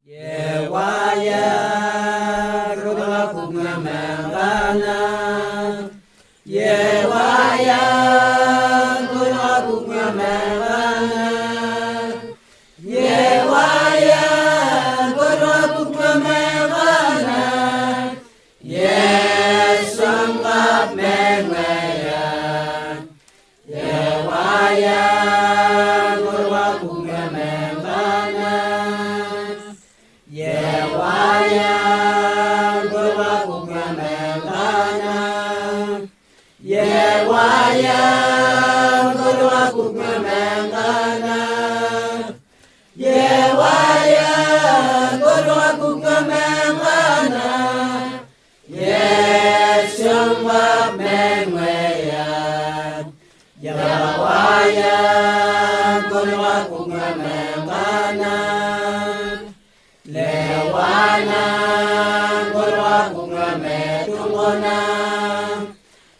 Yewaya Rudra Kumamangana Yewaya Rudra Kumamangana Yewaya Rudra Kumamangana Yesangat Mengaya Yewaya Rudra Kumamangana Yewaya Gurwa Kumamangana Yewaya Gurwa Kumamangana Yewaya Gurwa Kumamangana Yesungwa Mengwaya Yewaya Gurwa Kumamangana Lewana Gurwa Kumametungona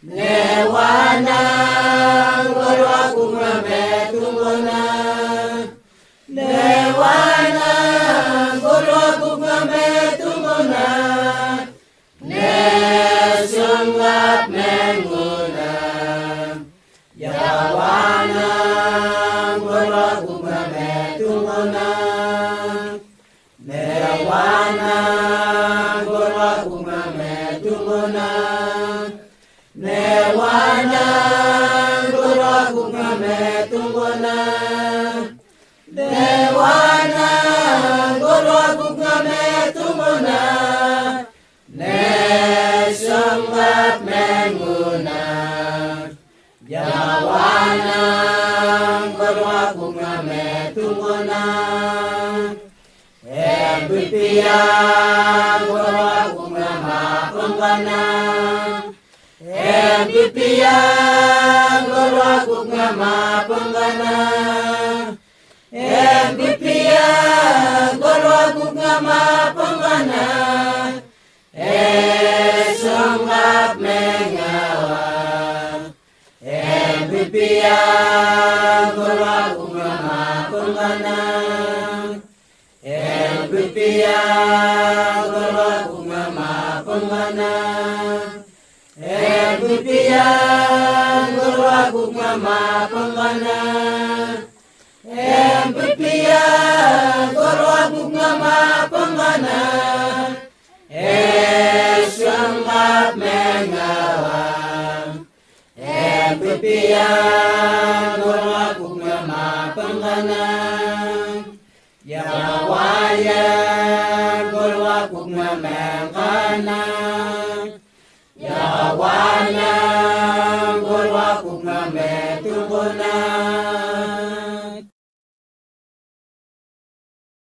Lewana Gurwa Kumametungona Lewana Gurwa Kumametungona Nesungap Menguna Yawana Gurwa Kumametungona Newana Gurwa Kumametungona Newana Gurwa Kumametungona Newana Gurwa Kumametungona Nesungap Menguna Yawana Gurwa Kumametungona Bipia Gurwa Kumamapangana Bipia Gurwa Kumamapangana Bipia Gurwa Kumamapangana Sungap Mengawa Bipia Gurwa Kumamapangana Bipia Gurwa Kumamapangana Bipia Gurwa Kumamapangana Bipia Gurwa Kumamapangana Sungap Mengawa Bipia Gurwa Kumamapangana Yewaya Gurwa Kumamangana Yawana